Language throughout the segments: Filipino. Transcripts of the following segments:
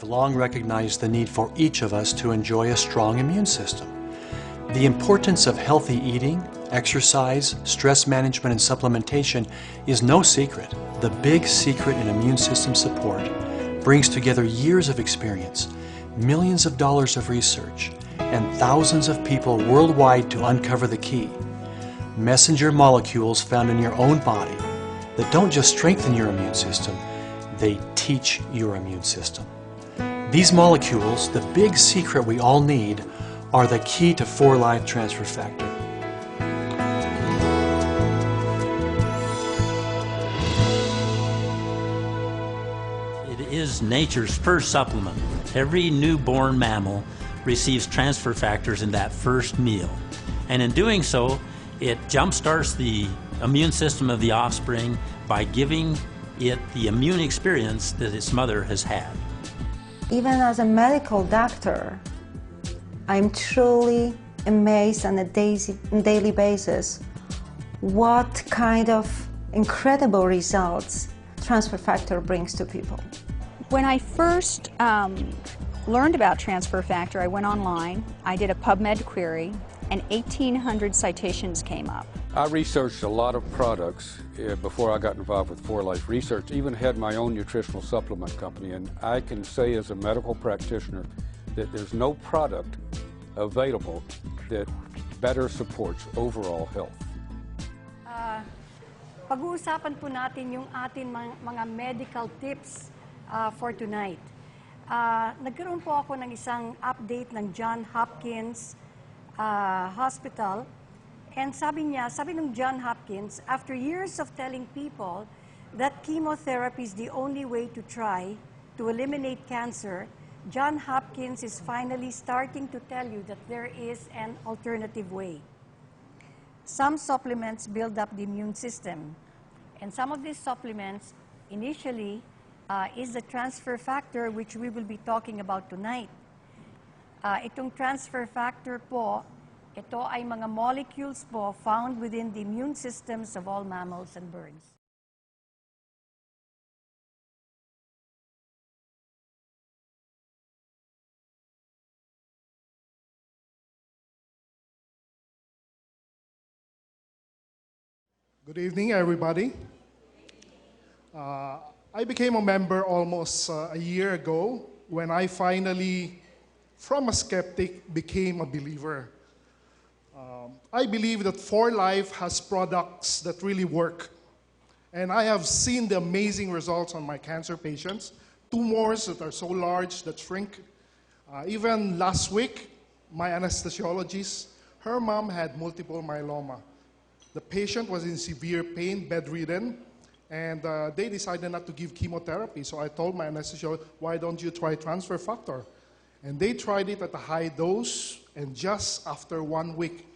long recognized the need for each of us to enjoy a strong immune system. The importance of healthy eating, exercise, stress management, and supplementation is no secret. The big secret in immune system support brings together years of experience, millions of dollars of research, and thousands of people worldwide to uncover the key. Messenger molecules found in your own body that don't just strengthen your immune system, they teach your immune system. These molecules, the big secret we all need, are the key to 4Life Transfer Factor. It is nature's first supplement. Every newborn mammal receives transfer factors in that first meal. And in doing so, it jumpstarts the immune system of the offspring by giving it the immune experience that its mother has had. Even as a medical doctor, I'm truly amazed on a daily basis what kind of incredible results transfer factor brings to people. When I first learned about transfer factor, I went online, I did a PubMed query, and 1,800 citations came up. I researched a lot of products before I got involved with 4Life Research, even had my own nutritional supplement company, and I can say as a medical practitioner that there's no product available that better supports overall health. Pag-uusapan po natin yung atin mga medical tips for tonight. Nagkaroon po ako ng isang update ng Johns Hopkins Hospital. And sabi ng Johns Hopkins, after years of telling people that chemotherapy is the only way to try to eliminate cancer, Johns Hopkins is finally starting to tell you that there is an alternative way. Some supplements build up the immune system. And some of these supplements, initially, is the transfer factor, which we will be talking about tonight. Itong transfer factor po, ito ay mga molecules po found within the immune systems of all mammals and birds. Good evening, everybody. I became a member almost a year ago when I finally, from a skeptic, became a believer. I believe that 4Life has products that really work. And I have seen the amazing results on my cancer patients. Tumors that are so large that shrink. Even last week, my anesthesiologist, her mom had multiple myeloma. The patient was in severe pain, bedridden, and they decided not to give chemotherapy. So I told my anesthesiologist, why don't you try transfer factor? And they tried it at a high dose, and just after 1 week,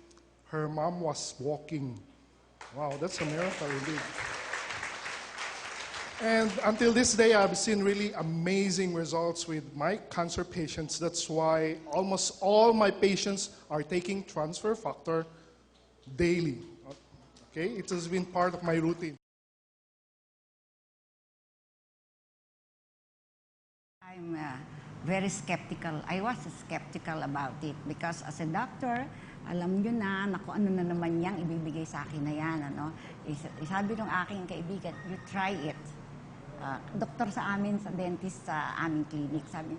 her mom was walking. Wow, that's a miracle indeed. And until this day, I've seen really amazing results with my cancer patients. That's why almost all my patients are taking transfer factor daily. Okay, it has been part of my routine. I'm very skeptical. I was skeptical about it because as a doctor, alam nyo na kung ano na naman yang ibibigay sa akin na yan. Ano? Sabi ng aking kaibigan, you try it. Doktor sa amin, sa dentist sa aming clinic, sabi,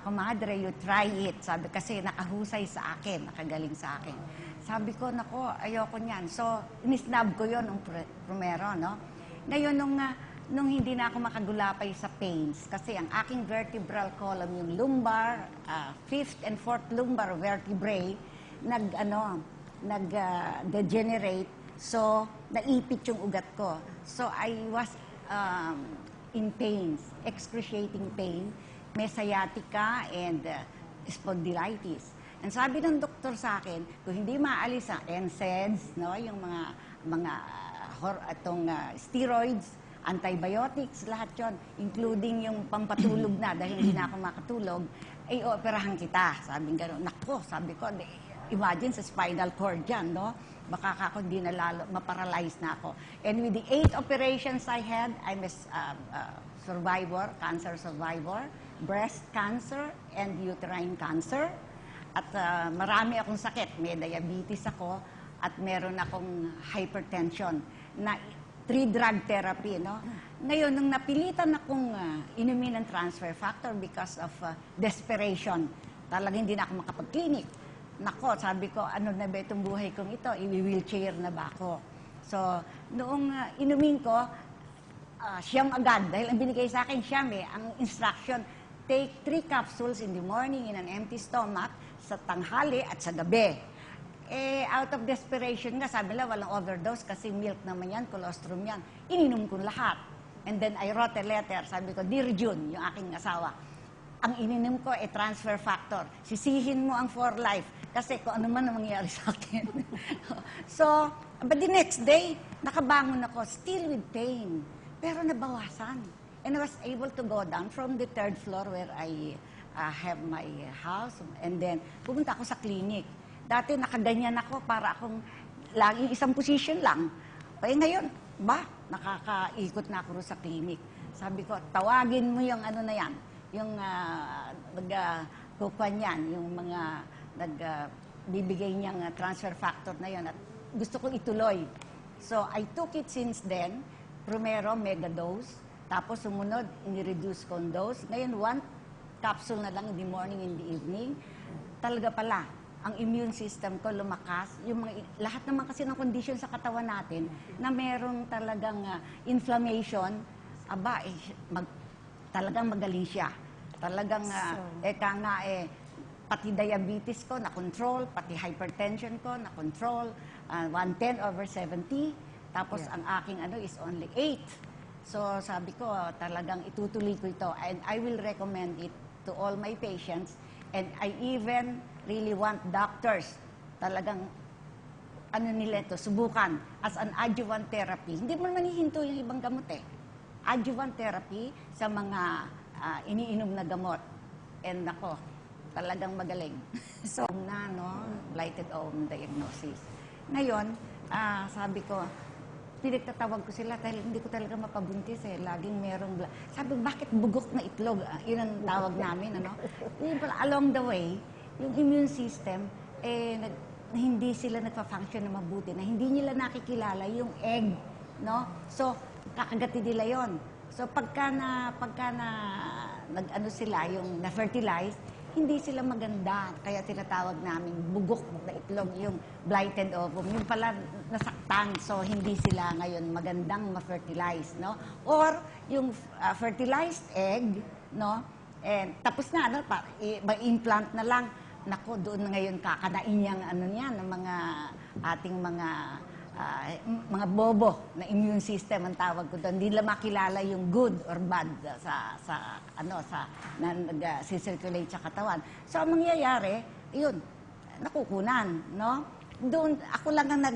comadre, you try it. Sabi, kasi nakahusay sa akin, nakagaling sa akin. Sabi ko, nako, ayoko niyan. So, inisnab ko yon nung primero, no? Ngayon, nung hindi na ako makagulapay sa pains, kasi ang aking vertebral column, yung lumbar, 5th and 4th lumbar vertebrae, nag-degenerate. So, naipit yung ugat ko. So, I was in pains, excruciating pain, may sciatica and spondylitis. And sabi ng doktor sa akin, kung hindi maalis ang NSAIDs, no, yung mga steroids, antibiotics, lahat yon, including yung pampatulog na dahil hindi na ako makatulog, ay operahan kita. Sabi gano'n, nako, sabi ko, imagine sa spinal cord yan, no? Baka ako hindi na lalo, maparalyze na ako. And with the 8 operations I had, I'm a survivor, cancer survivor. breast cancer and uterine cancer. At marami akong sakit. May diabetes ako at meron akong hypertension na 3-drug therapy. No? Ngayon, nung napilitan akong inumin ng transfer factor because of desperation, talagang hindi na ako makapag-clinic. Nako, sabi ko, ano na ba itong buhay kong ito? I-wheelchair na ba ako? So, noong inumin ko, siyam agad. Dahil ang binigay sa akin, siyam ang instruction, take 3 capsules in the morning in an empty stomach, sa tanghali at sa gabi. Out of desperation nga, sabi nila, walang overdose kasi milk naman yan, colostrum yan. Ininom ko lahat. And then I wrote a letter, sabi ko, Dear June, yung aking asawa, ang ininom ko transfer factor. Sisihin mo ang for life. Kasi kung ano man ang mangyayari sa akin. So, but the next day, nakabangon ako, still with pain. Pero nabawasan. And I was able to go down from the 3rd floor where I have my house. And then, pumunta ako sa clinic. Dati nakaganyan ako para akong laging isang position lang. Ngayon, nakakaikot na ako sa clinic. Sabi ko, tawagin mo yung ano na yan, yung nagkukuha niyan, yung mga nagbibigay niyang transfer factor na yan. At gusto kong ituloy. So, I took it since then. Primero, mega dose. Tapos, sumunod, ini-reduce kong dose. Ngayon, 1 capsule na lang in the morning, in the evening. Talaga pala, ang immune system ko lumakas. Yung lahat naman kasi ng condition sa katawan natin na merong talagang inflammation, talagang magaling siya. Talagang, pati diabetes ko na-control, pati hypertension ko na-control, 110/70. Tapos ang aking is only 8. So sabi ko, talagang itutuloy ko ito. And I will recommend it to all my patients. And I even really want doctors talagang nila ito, subukan as an adjuvant therapy. Hindi mo naman hihinto yung ibang gamot Adjuvant therapy sa mga iniinom na gamot. And ako, talagang magaling. So, blighted ovum diagnosis. Ngayon, sabi ko, pinagtatawag ko sila dahil hindi ko talaga mapabuntis Laging merong sabi, bakit bugok na itlog? Yun ang tawag namin, Yun pala, along the way, yung immune system, hindi sila nagpa-function na mabuti, na hindi nila nakikilala yung egg, So, kakagati nila yon. So, pagka sila, yung na-fertilize, hindi sila maganda. Kaya tinatawag namin bugok na itlog, yung blighted ovum. Yung pala nasaktan, so hindi sila ngayon magandang ma-fertilize, Or yung fertilized egg, tapos na, ma-implant na lang. Nako, doon ngayon kakanain niyang ng mga ating mga bobo na immune system ang tawag ko doon. Hindi nila makilala yung good or bad na nag-circulate sa katawan. So, ang mangyayari, yun, nakukunan, Doon, ako lang ang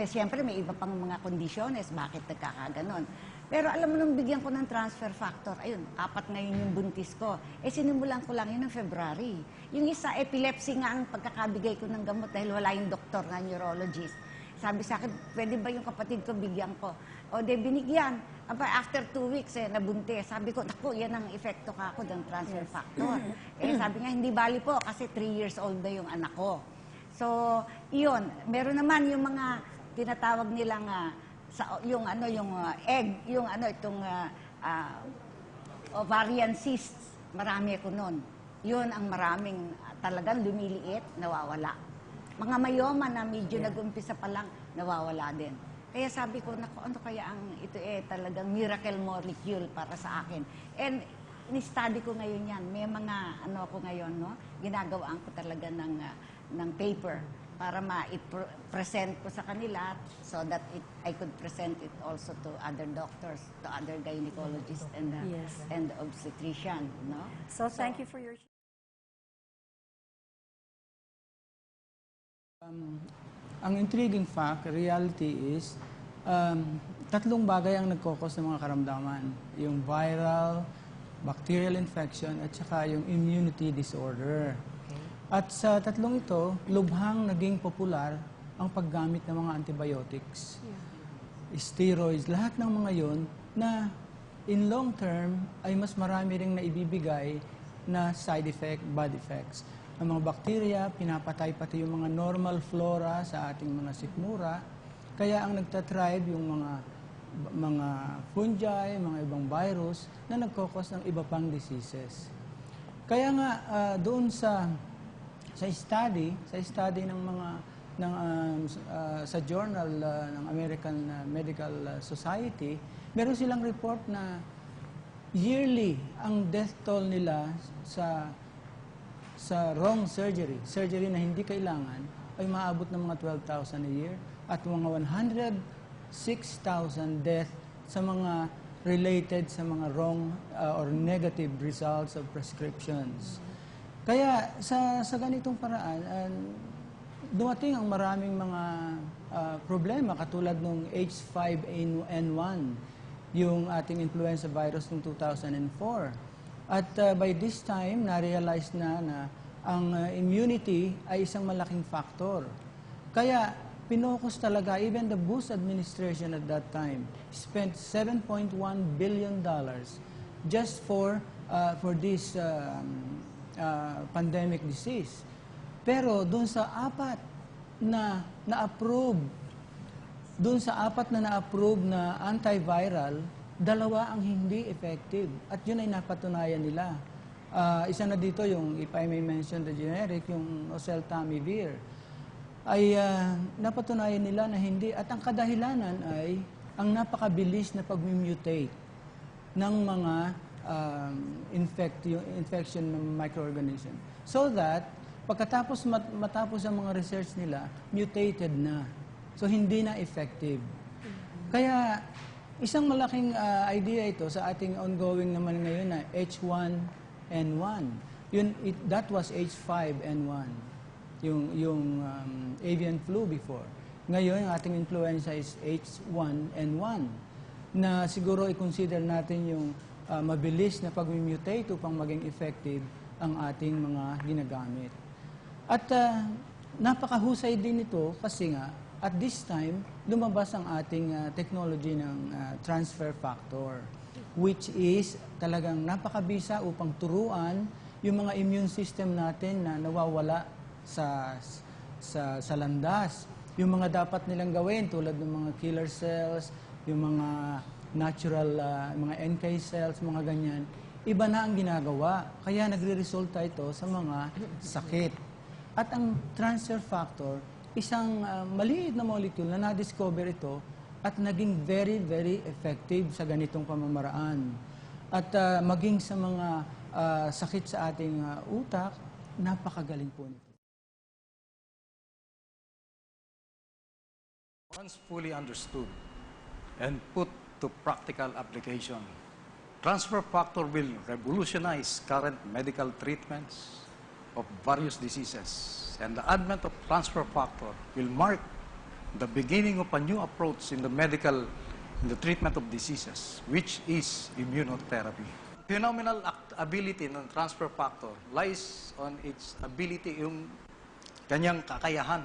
Siyempre, may iba pang mga kondisyones, bakit nagkakaganon. Pero alam mo, nung bigyan ko ng transfer factor, ayun, 4 ngayon yung buntis ko. Sinimulan ko lang yun ng February. Yung isa, epilepsy nga ang pagkakabigay ko ng gamot dahil wala yung doktor na neurologist. Sabi sa akin, pwede ba yung kapatid ko bigyan ko? Binigyan. After 2 weeks, nabuntis. Sabi ko, naku, yan ang epekto ka ako ng transfer factor. Sabi nga, hindi bali po kasi 3 years old na yung anak ko. So, iyon. Meron naman yung mga tinatawag nilang yung egg, yung itong ovarian cysts. Marami ako nun. Yun ang maraming talagang lumiliit, nawawala. Mga myoma na medyo nag-umpisa pa lang, nawawala din. Kaya sabi ko, naku, ano kaya ang ito talagang miracle molecule para sa akin. And ni-study ko ngayon yan. May mga ako ngayon, ginagawaan ko talaga ng paper para ma-present ko sa kanila so that I could present it also to other doctors, to other gynecologists and obstetrician. So thank you for your... Ang intriguing fact, reality is, 3 bagay ang nagkokos ng mga karamdaman. Yung viral, bacterial infection, at saka yung immunity disorder. At sa 3 ito, lubhang naging popular ang paggamit ng mga antibiotics, steroids, lahat ng mga yon na in long term ay mas marami ring naibibigay na side effect, bad effects. Ang mga bakterya, pinapatay pati yung mga normal flora sa ating mga sikmura. Kaya ang nagtatribe yung mga fungi, mga ibang virus na nagkokos ng iba pang diseases. Kaya nga doon sa study ng mga sa journal ng American Medical Society, meron silang report na yearly ang death toll nila sa wrong surgery na hindi kailangan, ay maabot ng mga 12,000 a year at mga 106,000 death sa mga related sa mga wrong or negative results of prescriptions. Kaya sa ganitong paraan, dumating ang maraming mga problema katulad ng H5N1, yung ating influenza virus noong 2004. At by this time, na-realize na ang immunity ay isang malaking factor. Kaya pinokus talaga, even the Bush administration at that time spent $7.1 billion just for this pandemic disease. Pero doon sa apat na na-approve na antiviral, 2 ang hindi effective. At yun ay napatunayan nila. Isa na dito yung, if I may mention the generic, yung oseltamivir, ay napatunayan nila na hindi. At ang kadahilanan ay ang napakabilis na pag-mutate ng mga infection ng microorganism. So that, pagkatapos matapos ang mga research nila, mutated na. So hindi na effective. Kaya isang malaking idea ito sa ating ongoing naman ngayon na H1N1. That was H5N1, yung avian flu before. Ngayon, ang ating influenza is H1N1 na siguro i-consider natin yung mabilis na pag-mutate upang maging effective ang ating mga ginagamit. At napakahusay din ito kasi nga at this time, lumabas ang ating technology ng transfer factor, which is talagang napakabisa upang turuan yung mga immune system natin na nawawala sa landas. Yung mga dapat nilang gawin tulad ng mga killer cells, yung mga natural, mga NK cells, mga ganyan, iba na ang ginagawa. Kaya nagre-resulta ito sa mga sakit. At ang transfer factor, isang maliit na molecule na na-discover ito at naging very, very effective sa ganitong pamamaraan. At maging sa mga sakit sa ating utak, napakagaling po nito. Once fully understood and put to practical application, transfer factor will revolutionize current medical treatments of various diseases. And the advent of transfer factor will mark the beginning of a new approach in the treatment of diseases, which is immunotherapy. Phenomenal ability ng transfer factor lies on its ability, yung kanyang kakayahan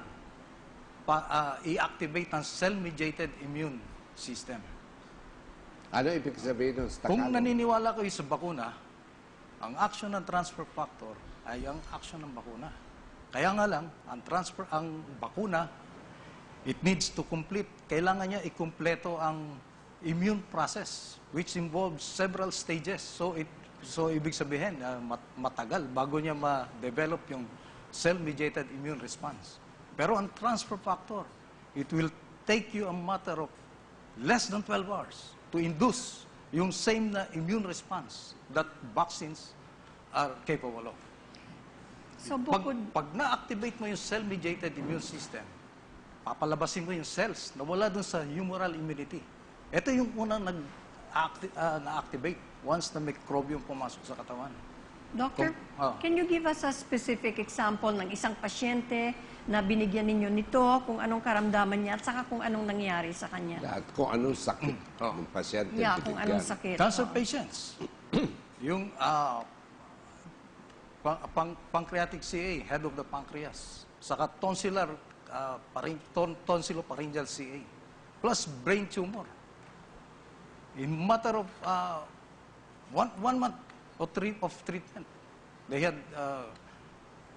i-activate ang cell-mediated immune system. Ano ibig sabihin ng Tagalog? Kung naniniwala kayo sa bakuna, ang action ng transfer factor ay ang action ng bakuna. Kaya nga lang, ang bakuna, it needs to complete. Kailangan niya ikumpleto ang immune process, which involves several stages. So ibig sabihin, matagal bago niya ma-develop yung cell-mediated immune response. Pero ang transfer factor, it will take you a matter of less than 12 hours to induce yung same na immune response that vaccines are capable of. So, pag na-activate mo yung cell-mediated immune system, papalabasin mo yung cells na wala dun sa humoral immunity. Ito yung unang na-activate once na microbiome pumasok sa katawan. Doctor, can you give us a specific example ng isang pasyente na binigyan ninyo nito, kung anong karamdaman niya, at saka kung anong nangyari sa kanya? At kung anong sakit ng pasyente. Yeah, kung anong sakit. Cancer patients. Yung pancreatic CA, head of the pancreas, saka tonsilopharyngeal CA, plus brain tumor. In matter of one month of treatment, they had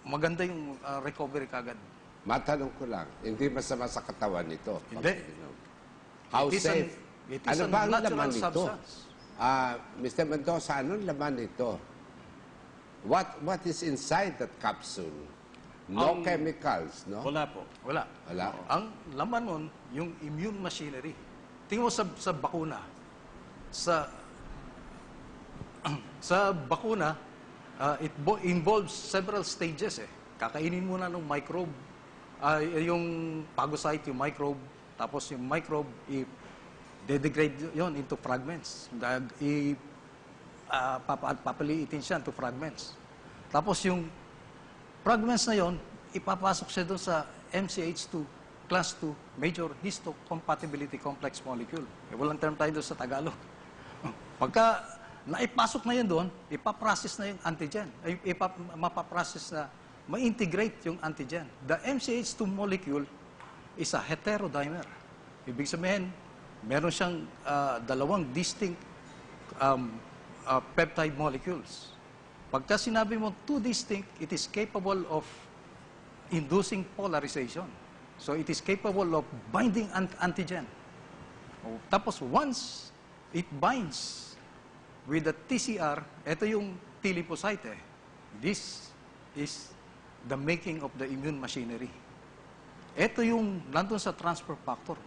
maganda yung recovery kagad. Matanong ko lang, hindi masama sa katawan nito? Hindi. How It is safe? it is Ano a ba ang natural laman nito? substance. Mr. Mendoza, anong laman nito? What is inside that capsule? No chemicals, no? Wala po. Wala. Wala. Ang laman nun, yung immune machinery. Tingnan mo sa bakuna. Sa bakuna, it involves several stages eh. Kakainin muna ng microbe, yung phagocyte, yung microbe, tapos yung microbe, i-degrade yon into fragments. Papaliitin siya into fragments. Tapos yung fragments na yon, ipapasok siya doon sa MCH2, class 2, major histocompatibility complex molecule. Walang term tayo doon sa Tagalog. Pagka naipasok na yun doon, ipaprocess na yung antigen. Mapaprocess na, ma-integrate yung antigen. The MCH2 molecule is a heterodimer. Ibig sabihin, meron siyang dalawang distinct peptide molecules. Pagka sinabi mo two distinct, it is capable of inducing polarization. So it is capable of binding antigen. Tapos once it binds with the TCR, ito yung T lymphocyte eh. This is the making of the immune machinery. Ito yung nandun sa transfer factor.